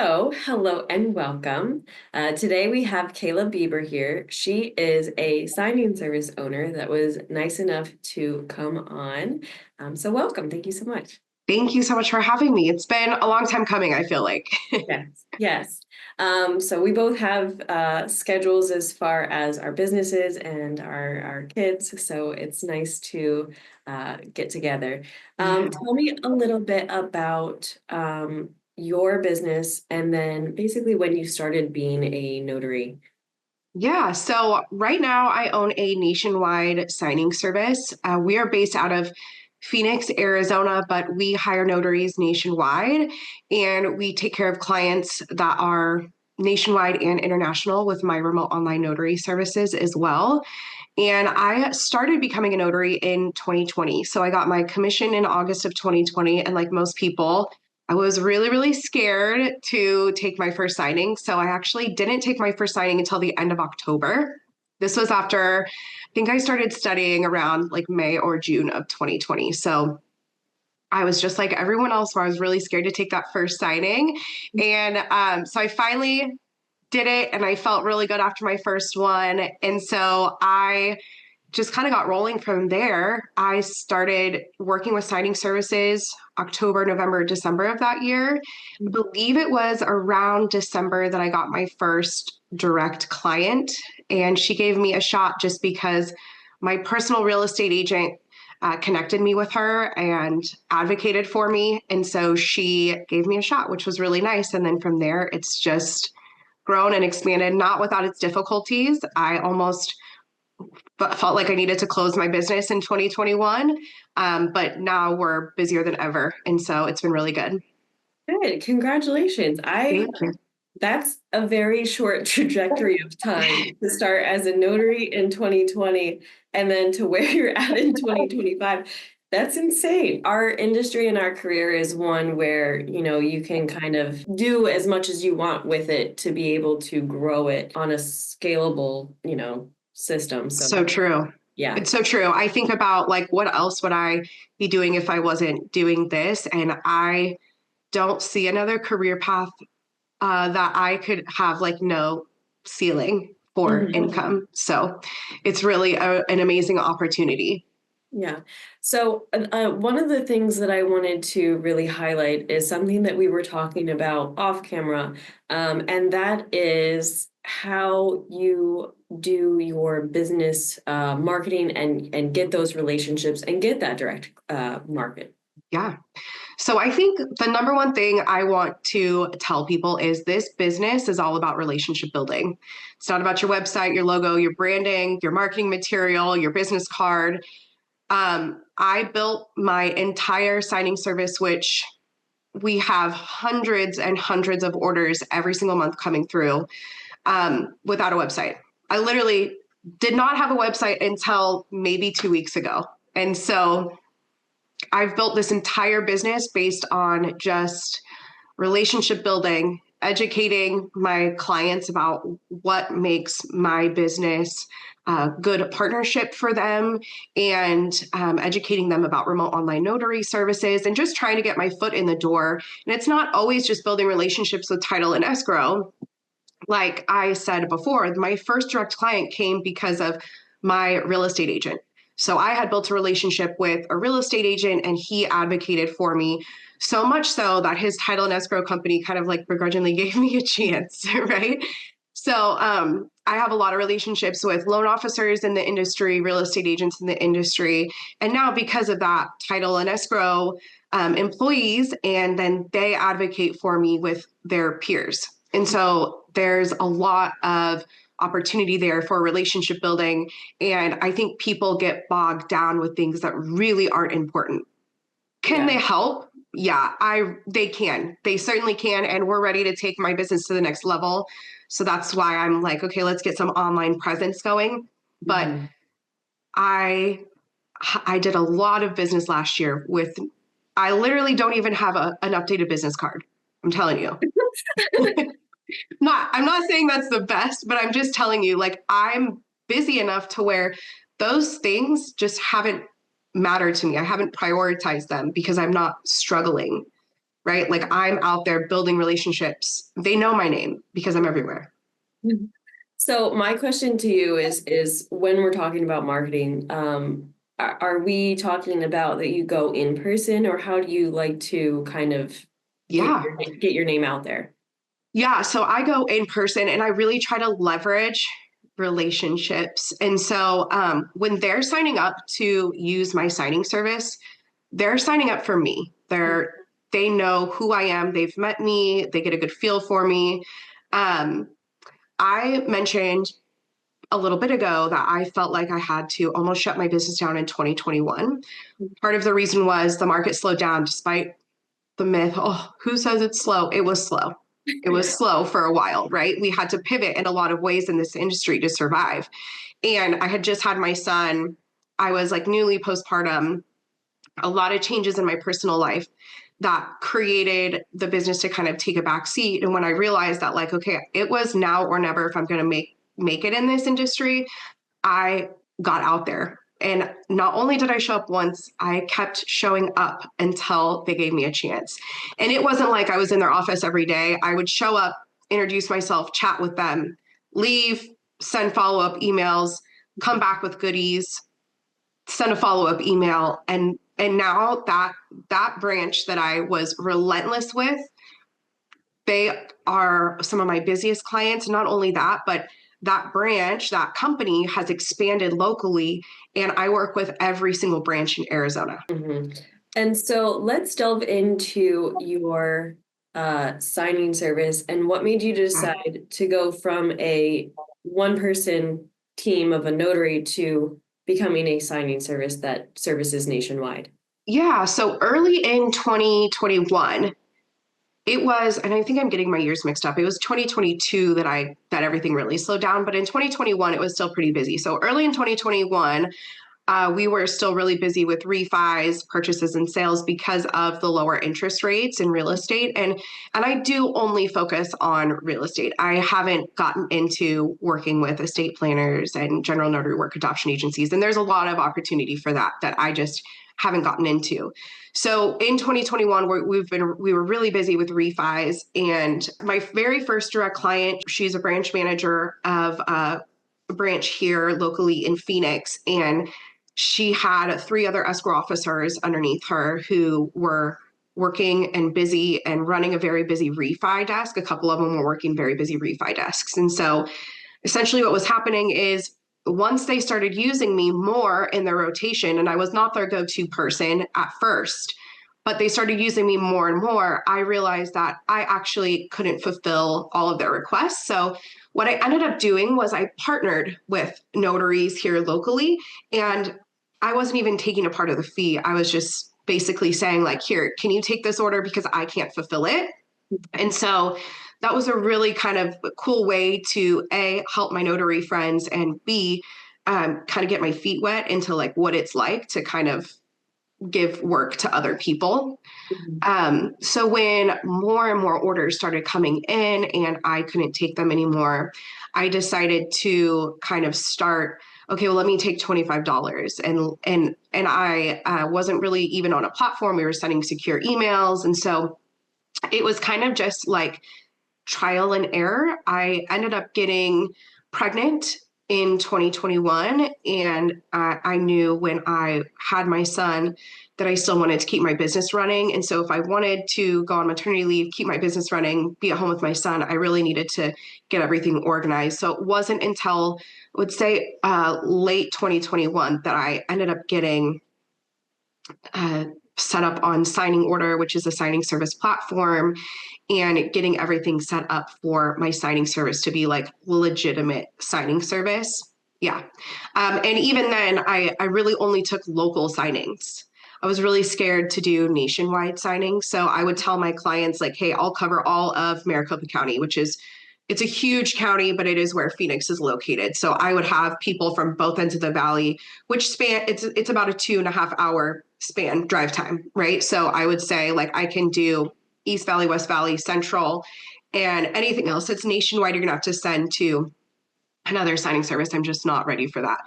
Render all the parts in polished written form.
So, hello and welcome. Today we have Kayla Bieber here. She is a signing service owner that was nice enough to come on. So, welcome. Thank you so much. Thank you so much for having me. It's been a long time coming, I feel like. Yes, yes. So we both have schedules as far as our businesses and our kids. So it's nice to get together. Yeah. Tell me a little bit about your business and then basically when you started being a notary. Yeah. So right now I own a nationwide signing service. We are based out of Phoenix, Arizona, but we hire notaries nationwide and we take care of clients that are nationwide and international with my remote online notary services as well. And I started becoming a notary in 2020. So I got my commission in August of 2020. And like most people, I was really, really scared to take my first signing. So I actually didn't take my first signing until the end of October. This was after I think I started studying around like May or June of 2020. So I was just like everyone else, where I was really scared to take that first signing. And so I finally did it and I felt really good after my first one. And so I just kind of got rolling from there. I started working with signing services October, November, December of that year. I believe it was around December that I got my first direct client. And she gave me a shot just because my personal real estate agent connected me with her and advocated for me. And so she gave me a shot, which was really nice. And then from there, it's just grown and expanded, not without its difficulties. I almost felt like I needed to close my business in 2021, but now we're busier than ever. And so it's been really good. Good. Congratulations. Thank you. That's a very short trajectory of time to start as a notary in 2020 and then to where you're at in 2025. That's insane. Our industry and our career is one where, you can kind of do as much as you want with it to be able to grow it on a scalable, system. So So true. yeah. It's so true. I think about like, what else would I be doing if I wasn't doing this? And I don't see another career path that I could have like no ceiling for Mhm. income. So it's really an amazing opportunity. Yeah. So, one of the things that I wanted to really highlight is something that we were talking about off camera, and that is how you do your business marketing and get those relationships and get that direct market. Yeah. So I think the number one thing I want to tell people is this business is all about relationship building. It's not about your website, your logo, your branding, your marketing material, your business card. I built my entire signing service, which we have hundreds and hundreds of orders every single month coming through, without a website. I literally did not have a website until maybe 2 weeks ago. And so I've built this entire business based on just relationship building, educating my clients about what makes my business a good partnership for them, and educating them about remote online notary services and just trying to get my foot in the door. And it's not always just building relationships with title and escrow. Like I said before, my first direct client came because of my real estate agent. So I had built a relationship with a real estate agent and he advocated for me, so much so that his title and escrow company kind of like begrudgingly gave me a chance, right? So I have a lot of relationships with loan officers in the industry, real estate agents in the industry. And now because of that, title and escrow employees, and then they advocate for me with their peers. And so there's a lot of opportunity there for relationship building. And I think people get bogged down with things that really aren't important. Can Yeah. they help? Yeah, they can. They certainly can. And we're ready to take my business to the next level. So that's why I'm like, okay, let's get some online presence going. But Mhm. I I did a lot of business last year with, I literally don't even have an updated business card. I'm telling you. I'm not saying that's the best, but I'm just telling you, like, I'm busy enough to where those things just haven't mattered to me. I haven't prioritized them because I'm not struggling. right? Like I'm out there building relationships. They know my name because I'm everywhere. So my question to you is when we're talking about marketing, are we talking about that you go in person, or how do you like to kind of Yeah. get your name out there? Yeah. So I go in person and I really try to leverage relationships. And so when they're signing up to use my signing service, they're signing up for me. They know who I am. They've met me. They get a good feel for me. Um, I mentioned a little bit ago that I felt like I had to almost shut my business down in 2021. Part of the reason was the market slowed down despite the myth. Oh, who says it's slow? It was slow. It was slow for a while, right? We had to pivot in a lot of ways in this industry to survive. And I had just had my son. I was like newly postpartum, a lot of changes in my personal life that created the business to kind of take a back seat. And when I realized that, like, okay, it was now or never if I'm going to make it in this industry, I got out there. And not only did I show up once, I kept showing up until they gave me a chance. And it wasn't like I was in their office every day. I would show up, introduce myself, chat with them, leave, send follow up emails, come back with goodies, send a follow up email. And now that branch that I was relentless with, they are some of my busiest clients. Not only that, but that branch, that company has expanded locally, and I work with every single branch in Arizona. Mhm. And so let's delve into your signing service and what made you decide to go from a one person team of a notary to becoming a signing service that services nationwide. Yeah, so early in 2021, it was, and I think I'm getting my years mixed up. It was 2022 that everything really slowed down, but in 2021 it was still pretty busy. So early in 2021, we were still really busy with refis, purchases, and sales because of the lower interest rates in real estate. And I do only focus on real estate. I haven't gotten into working with estate planners and general notary work adoption agencies. And there's a lot of opportunity for that I just haven't gotten into. So in 2021, we were really busy with refis. And my very first direct client, she's a branch manager of a branch here locally in Phoenix, and she had three other escrow officers underneath her who were working and busy and running a very busy refi desk. A couple of them were working very busy refi desks. And so essentially what was happening is once they started using me more in their rotation, and I was not their go-to person at first, but they started using me more and more, I realized that I actually couldn't fulfill all of their requests. So what I ended up doing was I partnered with notaries here locally, and I wasn't even taking a part of the fee. I was just basically saying, like, here, can you take this order because I can't fulfill it? And so that was a really kind of cool way to A, help my notary friends, and B, kind of get my feet wet into like what it's like to kind of give work to other people. Mhm. So when more and more orders started coming in and I couldn't take them anymore, I decided to kind of start, okay, well, let me take $25. And I wasn't really even on a platform. We were sending secure emails. And so it was kind of just like trial and error. I ended up getting pregnant in 2021. And I knew when I had my son that I still wanted to keep my business running. And so if I wanted to go on maternity leave, keep my business running, be at home with my son, I really needed to get everything organized. So it wasn't until, I would say, late 2021 that I ended up getting uh, set up on Signing Order, which is a signing service platform, and getting everything set up for my signing service to be like legitimate signing service. Yeah. And even then, I really only took local signings. I was really scared to do nationwide signings. So I would tell my clients, like, hey, I'll cover all of Maricopa County, which is, it's a huge county, but it is where Phoenix is located. So I would have people from both ends of the valley, which span, it's about a 2.5 hour span drive time, right? So I would say, like, I can do East Valley, West Valley, Central, and anything else that's nationwide, you're gonna have to send to another signing service. I'm just not ready for that.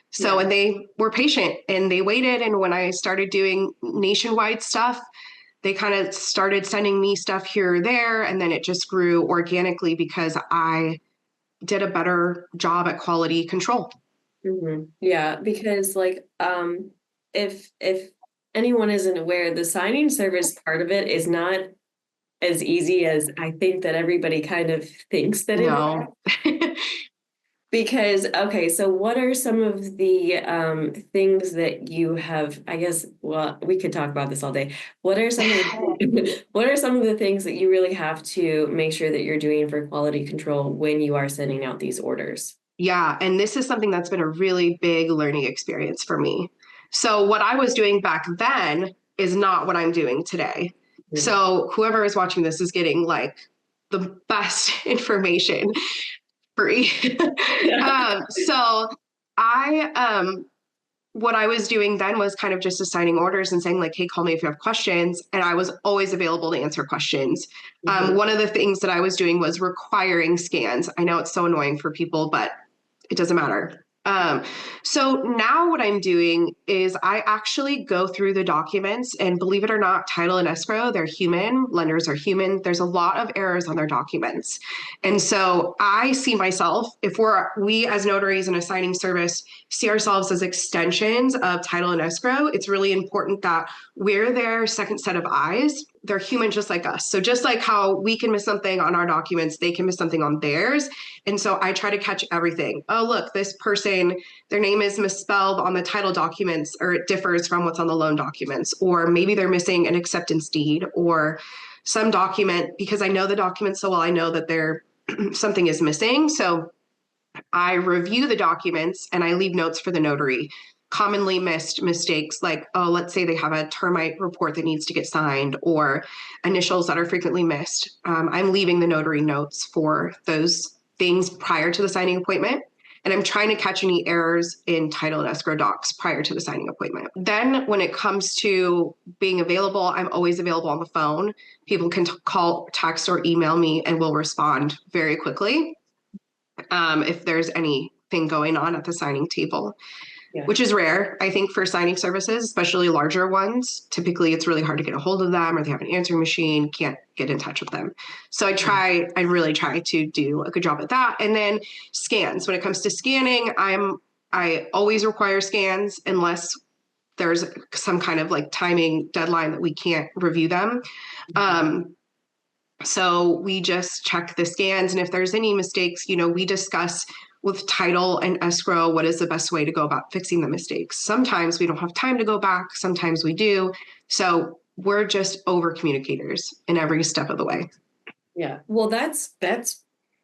So, Yeah. and they were patient and they waited. And when I started doing nationwide stuff, they kind of started sending me stuff here or there. And then it just grew organically because I did a better job at quality control. Yeah, because like if anyone isn't aware, the signing service part of it is not as easy as I think that everybody kind of thinks that it is. No. Because, okay, so what are some of the things that you have, I guess, well, we could talk about this all day. What are some of what are some of the things that you really have to make sure that you're doing for quality control when you are sending out these orders? Yeah, and this is something that's been a really big learning experience for me. So, what I was doing back then is not what I'm doing today. Mhm. So, whoever is watching this is getting like the best information free. Yeah. So, I what I was doing then was kind of just assigning orders and saying, like, hey, call me if you have questions. And I was always available to answer questions. Mhm. One of the things that I was doing was requiring scans. I know it's so annoying for people, but it doesn't matter. So now what I'm doing is I actually go through the documents, and believe it or not, title and escrow, they're human, lenders are human. There's a lot of errors on their documents. And so I see myself, if we as notaries and a signing service see ourselves as extensions of title and escrow, it's really important that we're their second set of eyes. They're human just like us. So just like how we can miss something on our documents, they can miss something on theirs. And so I try to catch everything. Oh, look, this person, their name is misspelled on the title documents, or it differs from what's on the loan documents. Or maybe they're missing an acceptance deed or some document, because I know the document so well, I know that something is missing. So I review the documents and I leave notes for the notary. Commonly missed mistakes, like, oh, let's say they have a termite report that needs to get signed, or initials that are frequently missed. I'm leaving the notary notes for those things prior to the signing appointment. And I'm trying to catch any errors in title and escrow docs prior to the signing appointment. Then, when it comes to being available, I'm always available on the phone. People can call, text, or email me, and we'll respond very quickly if there's anything going on at the signing table, Yeah. which is rare, I think, for signing services, especially larger ones. Typically, it's really hard to get a hold of them, or they have an answering machine, can't get in touch with them. So I really try to do a good job at that. And then scans. When it comes to scanning, I always require scans unless there's some kind of like timing deadline that we can't review them. So we just check the scans. And if there's any mistakes, we discuss with title and escrow what is the best way to go about fixing the mistakes. Sometimes we don't have time to go back, sometimes we do. So we're just over communicators in every step of the way. Yeah. Well, that's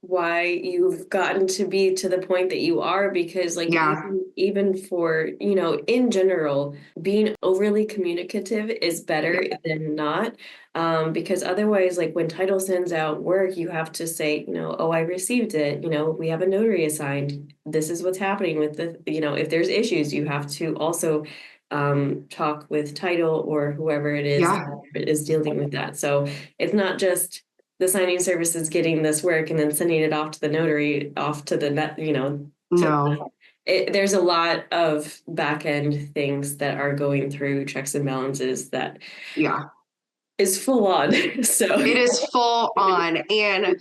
why you've gotten to be to the point that you are, because like Yeah. even for, in general, being overly communicative is better than not. Because otherwise, like when title sends out work, you have to say, oh, I received it, we have a notary assigned. This is what's happening with if there's issues, you have to also talk with title or whoever it is Yeah. that is dealing with that. So it's not just the signing service is getting this work and then sending it off to the notary, off to the net, No. there's a lot of back end things that are going through checks and balances that Yeah. is full on. So It is full on. And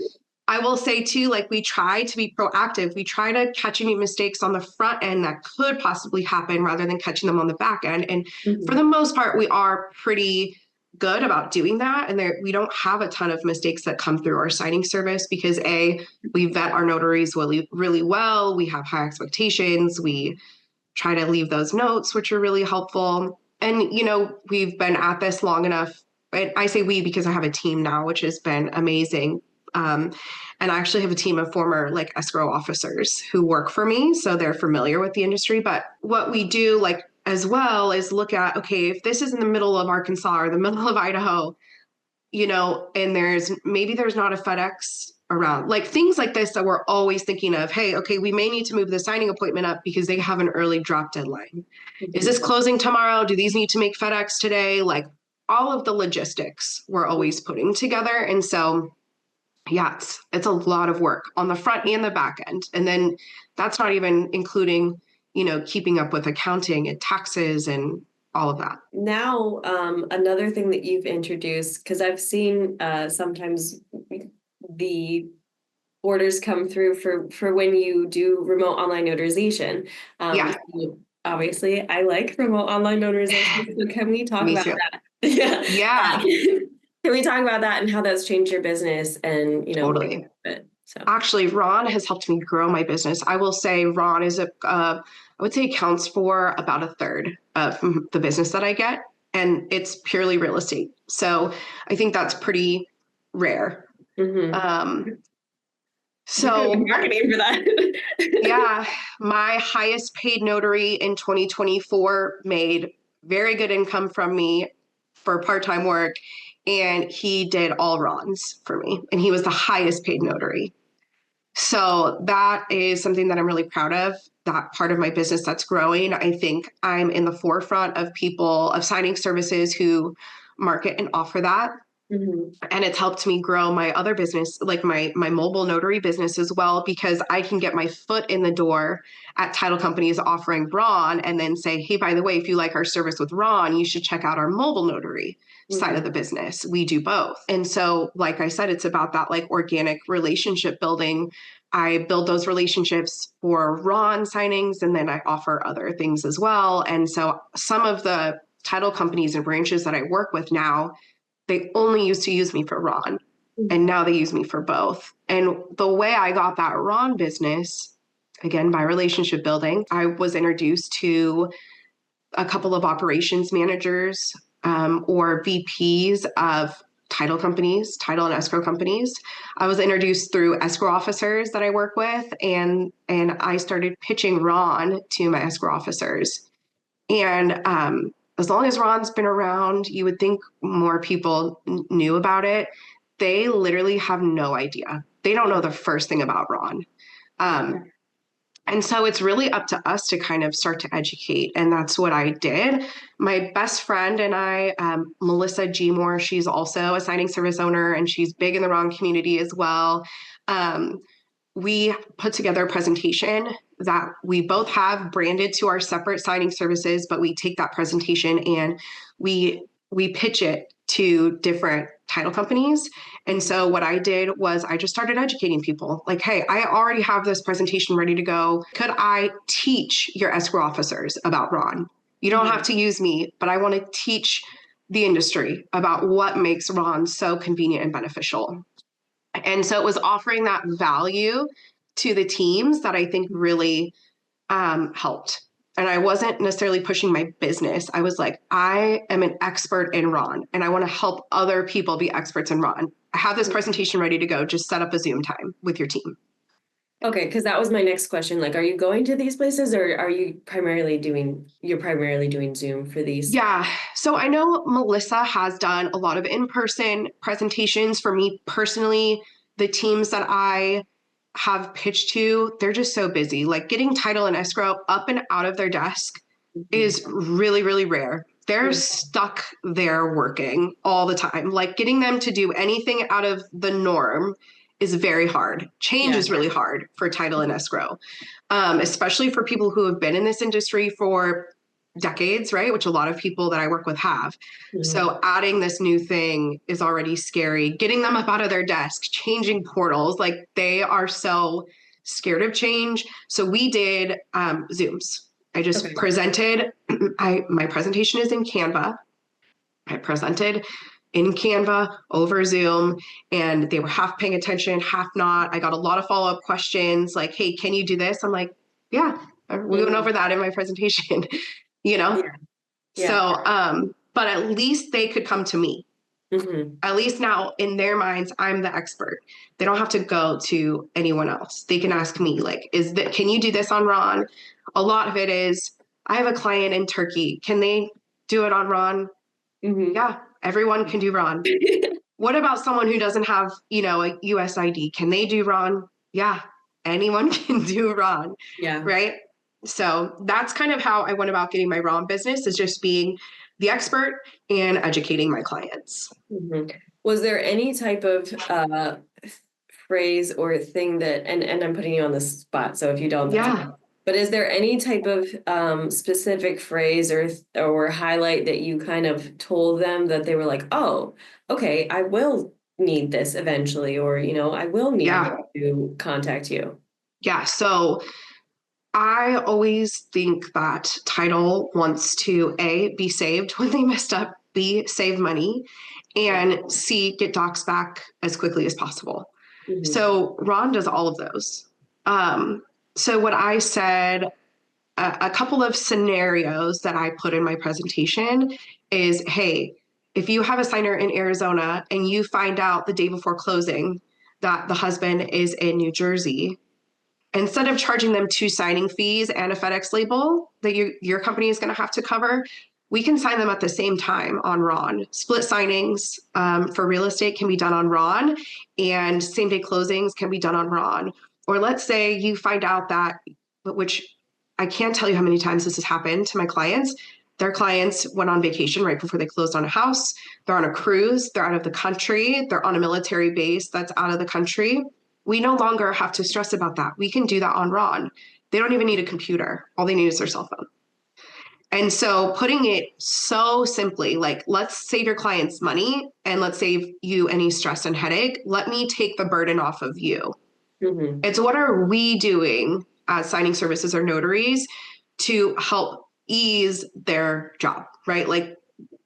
I will say too, like, we try to be proactive. We try to catch any mistakes on the front end that could possibly happen rather than catching them on the back end. And for Mhm. the most part, we are pretty good about doing that. And we don't have a ton of mistakes that come through our signing service because we vet our notaries really, really well. We have high expectations. We try to leave those notes, which are really helpful. And, we've been at this long enough. I say we because I have a team now, which has been amazing. And I actually have a team of former like escrow officers who work for me. So they're familiar with the industry. But what we do like as well is look at, okay, if this is in the middle of Arkansas or the middle of Idaho, and there's not a FedEx around, like things like this that we're always thinking of. Hey, okay, we may need to move the signing appointment up because they have an early drop deadline. Is this closing tomorrow? Do these need to make FedEx today? Like all of the logistics we're always putting together. And so, yeah, it's a lot of work on the front and the back end. And then that's not even including, keeping up with accounting and taxes and all of that. Now, another thing that you've introduced, because I've seen sometimes the orders come through for when you do remote online notarization. Yeah, So obviously, I like remote online notarization. So can we talk me about too. that? Yeah. Yeah, Can we talk about that and how that's changed your business and what totally. it? So. Actually, Ron has helped me grow my business. I will say Ron is I would say accounts for about a third of the business that I get, and it's purely real estate. So I think that's pretty rare. Mm-hmm. Um, You're doing so marketing for that. yeah, my highest paid notary in 2024 made very good income from me for part-time work, and he did all Ron's for me, and he was the highest paid notary. So that is something that I'm really proud of. That part of my business that's growing. I think I'm in the forefront of people, of signing services who market and offer that. Mm-hmm. And it's helped me grow my other business, like my mobile notary business as well, because I can get my foot in the door at title companies offering Ron and then say, hey, by the way, if you like our service with Ron, you should check out our mobile notary side of the business. We do both. And so, like I said, it's about that like organic relationship building. I build those relationships for Ron signings, and then I offer other things as well. And so some of the title companies and branches that I work with now, they only used to use me for Ron, and now they use me for both. And the way I got that Ron business, again, by relationship building, I was introduced to a couple of operations managers or VPs of title companies, title and escrow companies. I was introduced through escrow officers that I work with, and I started pitching Ron to my escrow officers. And as long as Ron's been around, you would think more people knew about it. They literally have no idea. They don't know the first thing about Ron. Um, and so it's really up to us to kind of start to educate. And that's what I did. My best friend and I, Melissa G. Moore, she's also a signing service owner, and she's big in the Ron community as well. Um, we put together a presentation that we both have branded to our separate signing services, but we take that presentation and we pitch it to different title companies. And so what I did was I just started educating people like, hey, I already have this presentation ready to go. Could I teach your escrow officers about Ron? You don't have to use me, but I want to teach the industry about what makes Ron so convenient and beneficial. And so it was offering that value to the teams that I think really helped. And I wasn't necessarily pushing my business. I was like, I am an expert in Ron, and I want to help other people be experts in Ron. I have this presentation ready to go. Just set up a Zoom time with your team. Okay, because that was my next question. Like, are you going to these places or are you you're primarily doing Zoom for these? Yeah. So I know Melissa has done a lot of in-person presentations. For me personally, the teams that I have pitched to, they're just so busy. Like getting title and escrow up and out of their desk is really, really rare. They're stuck there working all the time. Like getting them to do anything out of the norm is very hard. Change is really hard for title and escrow, especially for people who have been in this industry for decades, right? Which a lot of people that I work with have. So adding this new thing is already scary. Getting them up out of their desk, changing portals, like they are so scared of change. So we did Zooms. I just presented. My presentation is in Canva. I presented in Canva over Zoom, and they were half paying attention, half not. I got a lot of follow-up questions like, hey, can you do this? I'm like, yeah, we went over that in my presentation, you know? Yeah. So, but at least they could come to me. At least now in their minds, I'm the expert. They don't have to go to anyone else. They can ask me, like, can you do this on Ron? A lot of it is, I have a client in Turkey. Can they do it on Ron? Yeah, everyone can do Ron. What about someone who doesn't have, a US ID? Can they do Ron? Yeah, anyone can do Ron. Yeah. Right. So that's kind of how I went about getting my Ron business, is just being the expert and educating my clients. Was there any type of phrase or thing that, and I'm putting you on the spot, so if you don't, that's Yeah. But is there any type of specific phrase or highlight that you kind of told them that they were like, oh, okay, I will need this eventually, or I will need Yeah. to contact you? Yeah. So I always think that title wants to A, be saved when they messed up, B, save money, Yeah. and C, get docs back as quickly as possible. Hmm. So Ron does all of those. So what I said, a couple of scenarios that I put in my presentation is, hey, if you have a signer in Arizona and you find out the day before closing that the husband is in New Jersey, instead of charging them two signing fees and a FedEx label that your company is going to have to cover, we can sign them at the same time on Ron. Split signings for real estate can be done on Ron, and same day closings can be done on Ron. Or let's say you find out that, which I can't tell you how many times this has happened to my clients. Their clients went on vacation right before they closed on a house. They're on a cruise. They're out of the country. They're on a military base that's out of the country. We no longer have to stress about that. We can do that on Ron. They don't even need a computer. All they need is their cell phone. And so putting it so simply, like, let's save your clients money and let's save you any stress and headache. Let me take the burden off of you. Hmm. It's what are we doing as signing services or notaries to help ease their job, right? Like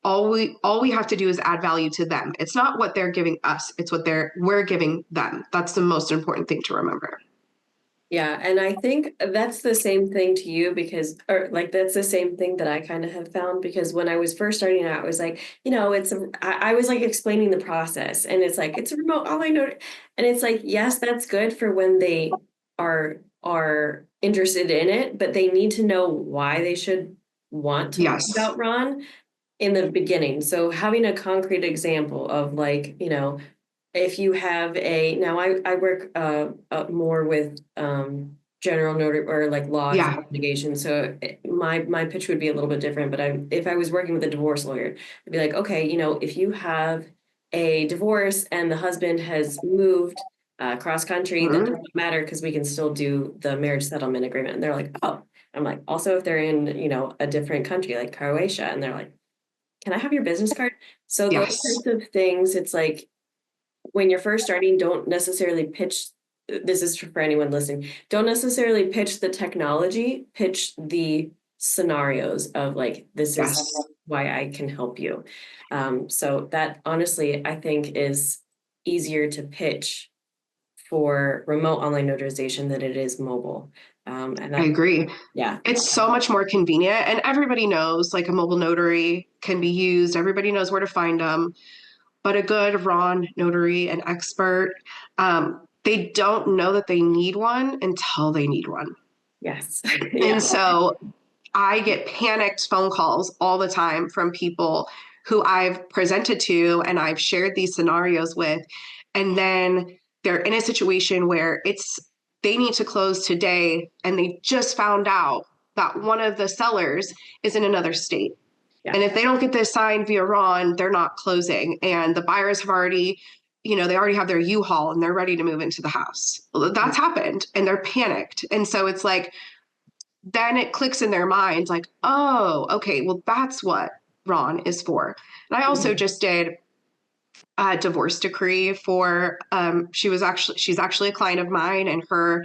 all we have to do is add value to them. It's not what they're giving us, it's what we're giving them. That's the most important thing to remember. Yeah, and I think that's the same thing to you or like that's the same thing that I kind of have found because when I was first starting out, I was like, I was like explaining the process, and it's like it's a remote online note, and it's like yes, that's good for when they are interested in it, but they need to know why they should want to learn Yes. about Ron in the beginning. So having a concrete example of like, if you have now I work more with general notary or like laws and Yeah. litigation. So my pitch would be a little bit different, but if I was working with a divorce lawyer, I'd be like, okay, if you have a divorce and the husband has moved cross country, that Mhm. doesn't matter because we can still do the marriage settlement agreement. And they're like, oh, I'm like, also if they're in, a different country like Croatia, and they're like, can I have your business card? So those Yes. types of things, it's like when you're first starting, don't necessarily pitch. This is for anyone listening. Don't necessarily pitch the technology, pitch the scenarios of like, this is Yes. why I can help you. So that honestly, I think is easier to pitch for remote online notarization than it is mobile. And I that, agree. yeah, It's so much more convenient, and everybody knows like a mobile notary can be used. Everybody knows where to find them. But a good Ron notary, an expert, they don't know that they need one until they need one. yes, And yeah, so I get panicked phone calls all the time from people who I've presented to and I've shared these scenarios with. And then they're in a situation where they need to close today and they just found out that one of the sellers is in another state. yeah. And if they don't get this signed via Ron, they're not closing. And the buyers have already, they already have their U-Haul and they're ready to move into the house. That's happened and they're panicked. And so it's like, then it clicks in their minds like, oh, okay, well, that's what Ron is for. And I also Mhm. just did a divorce decree for she's actually a client of mine, and her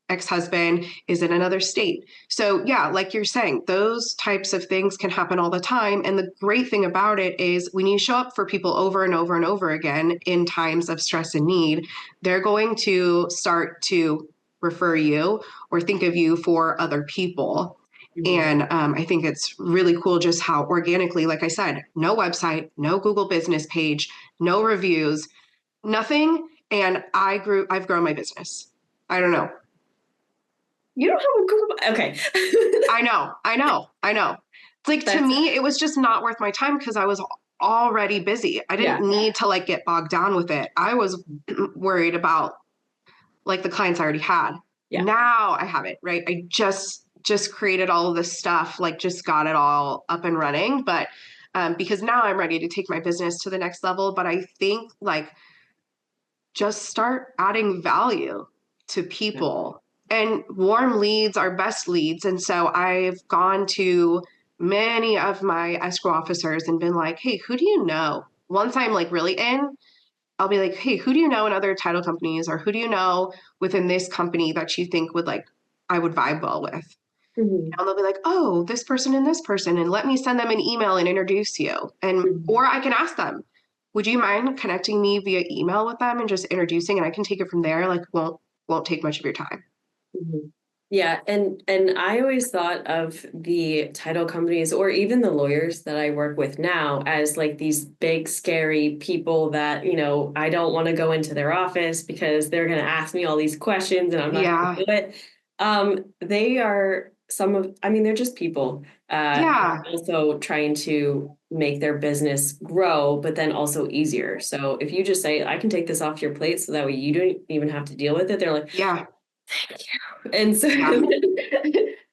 ex-husband is in another state. So yeah, like you're saying, those types of things can happen all the time. And the great thing about it is when you show up for people over and over and over again in times of stress and need, they're going to start to refer you or think of you for other people. Mhm. And I think it's really cool just how organically, like I said, no website, no Google business page, no reviews, nothing. And I've grown my business. I don't know. You don't have a Google. Okay. I know. It's like to That's me, it was just not worth my time because I was already busy. I yeah, didn't need to like get bogged down with it. I was worried about like the clients I already had. yeah. Now I have it, right? I just created all of this stuff, like just got it all up and running. But because now I'm ready to take my business to the next level. But I think like just start adding value to Yeah. people And warm leads are best leads. And so I've gone to many of my escrow officers and been like, hey, who do you know? Once I'm like really in, I'll be like, hey, who do you know in other title companies, or who do you know within this company that you think would like, I would vibe well with? Mhm. And they'll be like, oh, this person and this person, and let me send them an email and introduce you. And Mhm. or I can ask them, would you mind connecting me via email with them and just introducing, and I can take it from there. Like won't take much of your time. Mhm. Yeah, and I always thought of the title companies or even the lawyers that I work with now as like these big scary people that, I don't want to go into their office because they're going to ask me all these questions and I'm not going Yeah. to do it. They are I mean, they're just people. Yeah. They're also trying to make their business grow, but then also easier. So if you just say, I can take this off your plate so that way you don't even have to deal with it, they're like, Yeah. thank you. And so Yeah.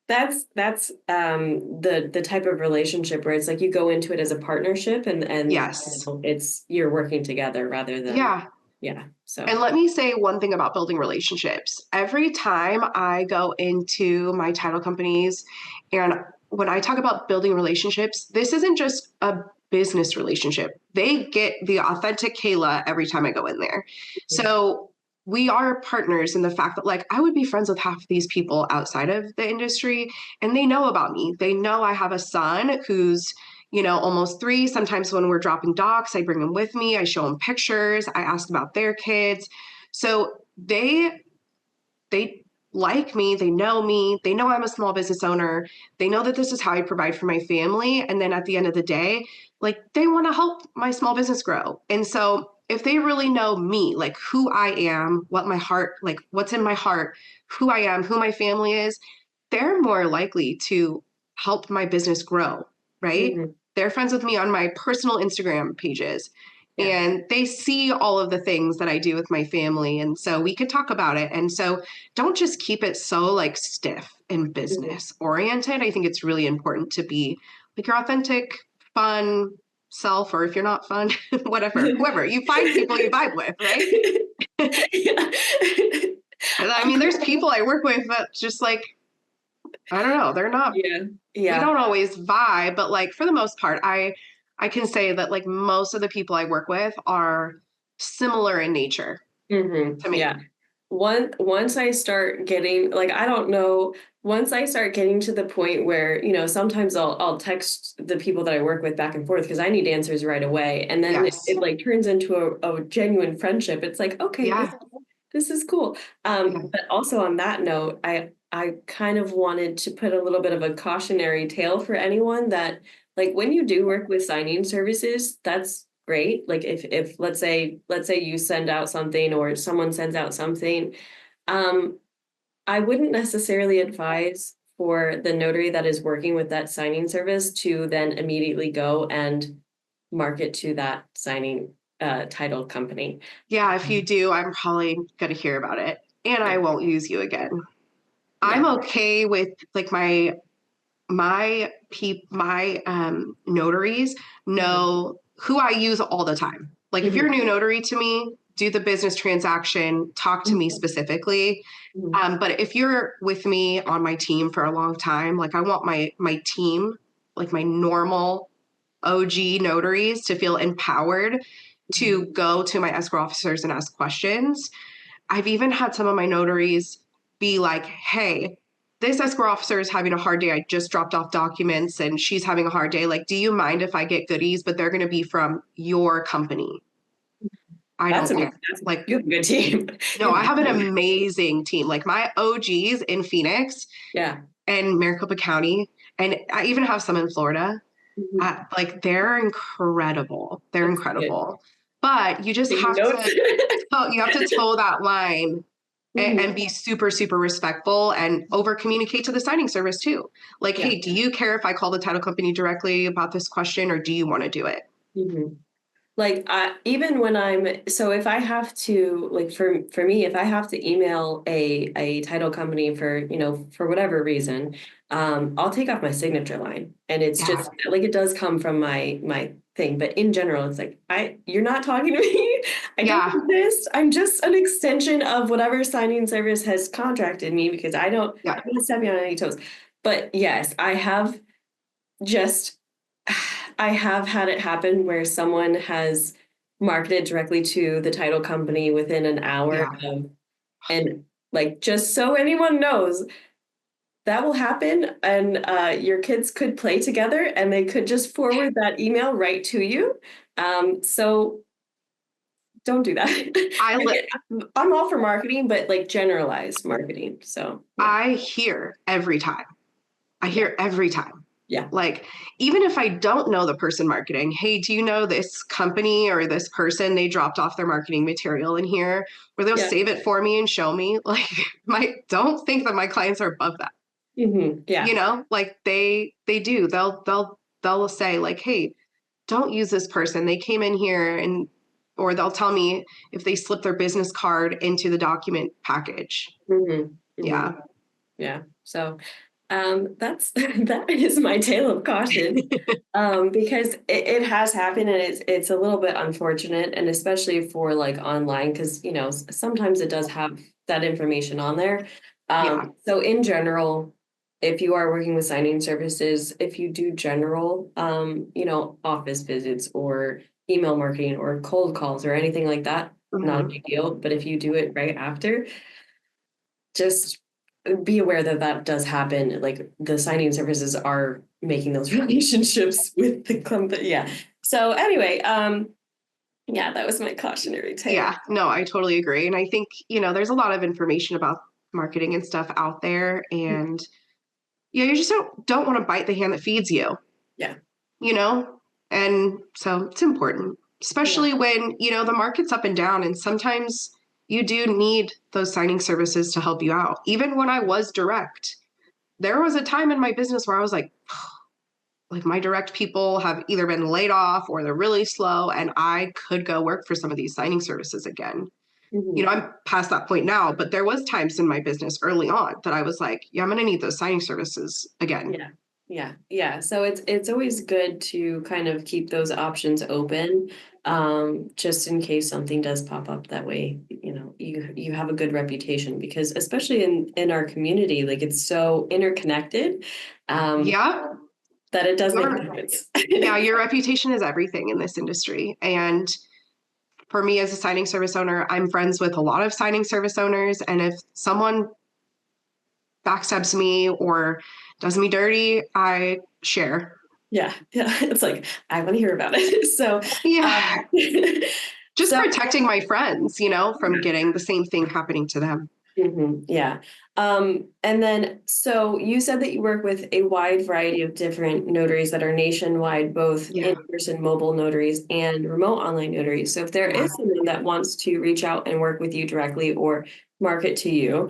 that's the type of relationship where it's like you go into it as a partnership and Yes. it's you're working together rather than Yeah. yeah. And So let me say one thing about building relationships. Every time I go into my title companies, and when I talk about building relationships, this isn't just a business relationship. They get the authentic Kayla every time I go in there. So we are partners in the fact that, like, I would be friends with half of these people outside of the industry, and they know about me. They know I have a son who's almost 3. Sometimes when we're dropping docs, I bring them with me. I show them pictures. I ask about their kids. So they like me. They know me. They know I'm a small business owner. They know that this is how I provide for my family. And then at the end of the day, like they want to help my small business grow. And so if they really know me, like who I am, what my heart, like what's in my heart, who I am, who my family is, they're more likely to help my business grow, right? mhm. They're friends with me on my personal Instagram pages Yeah. and they see all of the things that I do with my family. And so we could talk about it. And so don't just keep it so like stiff and Mhm. business oriented. I think it's really important to be like your authentic, fun self, or if you're not fun, whatever, whoever you find people you vibe with, right? Yeah. I mean, there's people I work with that just like, I don't know, they're not, Yeah. we Yeah. don't always vibe, but like for the most part, I can say that like most of the people I work with are similar in nature to me. Yeah. Once I start getting like I don't know, once I start getting to the point where, sometimes I'll text the people that I work with back and forth because I need answers right away. And then Yes. it like turns into a genuine friendship. It's like, okay, Yeah. this is cool. Yeah. But also on that note, I kind of wanted to put a little bit of a cautionary tale for anyone that like when you do work with signing services, that's great. Like if let's say you send out something or someone sends out something, um, I wouldn't necessarily advise for the notary that is working with that signing service to then immediately go and market to that signing title company. Yeah. If you do, I'm probably going to hear about it and I Yeah. won't use you again. I'm Yeah. okay with like my notaries Mhm. know who I use all the time. Like if you're a Mhm. new notary to me, do the business transaction, talk to me Mhm. specifically. Mhm. But if you're with me on my team for a long time, like I want my team, like my normal OG notaries to feel empowered to go to my escrow officers and ask questions. I've even had some of my notaries be like, hey, this escrow officer is having a hard day. I just dropped off documents and she's having a hard day. Like, do you mind if I get goodies? But they're going to be from your company. I That's don't amazing. care. Like, You have a good team. no, You I have a have good an team. amazing team. Like, my OGs in Phoenix Yeah. and Maricopa County, and I even have some in Florida. Mhm. Like, they're incredible. They're That's good. incredible. But you just Taking have notes. to you have to toe that line and Mhm. be super, super respectful and over communicate to the signing service too. Like, Yeah. hey, do you care if I call the title company directly about this question or do you want to do it? Mhm. Like even when if I have to like for me, if I have to email a title company for, for whatever reason, I'll take off my signature line. And it's Yeah. just like it does come from my thing. But in general, it's like you're not talking to me. I don't Yeah. exist. I'm just an extension of whatever signing service has contracted me because I don't Yeah. I'm not stepping on any toes. But yes, just I have had it happen where someone has marketed directly to the title company within an hour Yeah. of, and like just so anyone knows that will happen, and your kids could play together and they could just forward that email right to you. So don't do that. I li- I'm all for marketing, but like generalized marketing. So yeah, I hear every time. I yeah, hear every time. yeah, Like, even if I don't know the person marketing, hey, do you know this company or this person? They dropped off their marketing material in here, where they'll yeah, save it for me and show me. Like, don't think that my clients are above that. yeah. Like they do. They'll say like, hey, don't use this person. They came in here and or they'll tell me if they slip their business card into the document package. Mm-hmm. Mm-hmm. Yeah. Yeah. So that's that is my tale of caution. Because it has happened and it's a little bit unfortunate, and especially for like online, because sometimes it does have that information on there. Yeah. So in general, if you are working with signing services, if you do general office visits or email marketing or cold calls or anything like that, not a Hmm. big deal. But if you do it right after, just be aware that that does happen. Like the signing services are making those relationships with the company. Yeah. So anyway, yeah, that was my cautionary tale. Yeah. No, I totally agree. And I think, there's a lot of information about marketing and stuff out there. And yeah, you just don't want to bite the hand that feeds you, Yeah. you know? And so it's important, Yeah. especially when, the market's up and down. And sometimes you do need those signing services to help you out. Even when I was direct, there was a time in my business where I was like my direct people have either been laid off or they're really slow, and I could go work for some of these signing services again. Mhm. I'm past that point now, but there was times in my business early on that I was like, yeah, I'm going to need those signing services again. Yeah. Yeah. Yeah. So it's always good to kind of keep those options open, just in case something does pop up. That way, you have a good reputation, because especially in our community, like it's so interconnected, um, Yeah. that it does make a Your, difference. yeah, your reputation is everything in this industry. And for me as a signing service owner, I'm friends with a lot of signing service owners. And if someone backstabs me or does me dirty, I share. Yeah, yeah. It's like I want to hear about it. So, Yeah. um, Just so protecting my friends, from getting the same thing happening to them. yeah. And then so you said that you work with a wide variety of different notaries that are nationwide, both Yeah. in-person mobile notaries and remote online notaries. So if there Yeah. is someone that wants to reach out and work with you directly or market to you,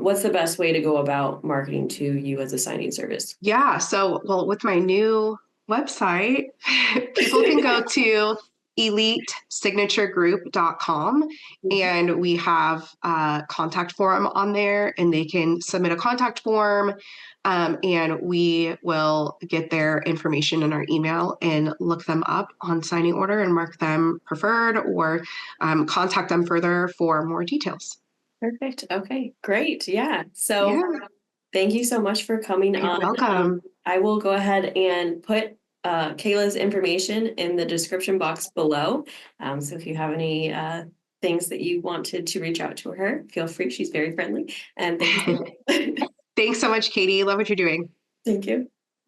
what's the best way to go about marketing to you as a signing service? Yeah. So, well, with my new website, people can go to elitesignaturegroup.com, and we have a contact form on there, and they can submit a contact form. And we will get their information in our email and look them up on signing order and mark them preferred, or contact them further for more details. Perfect. Okay, great. Yeah. So Yeah, thank you so much for coming you're on. welcome. I will go ahead and put Kayla's information in the description box below. So if you have any things that you wanted to reach out to her, feel free. She's very friendly. And thank you so much. Thanks so much, Katie. Love what you're doing. Thank you.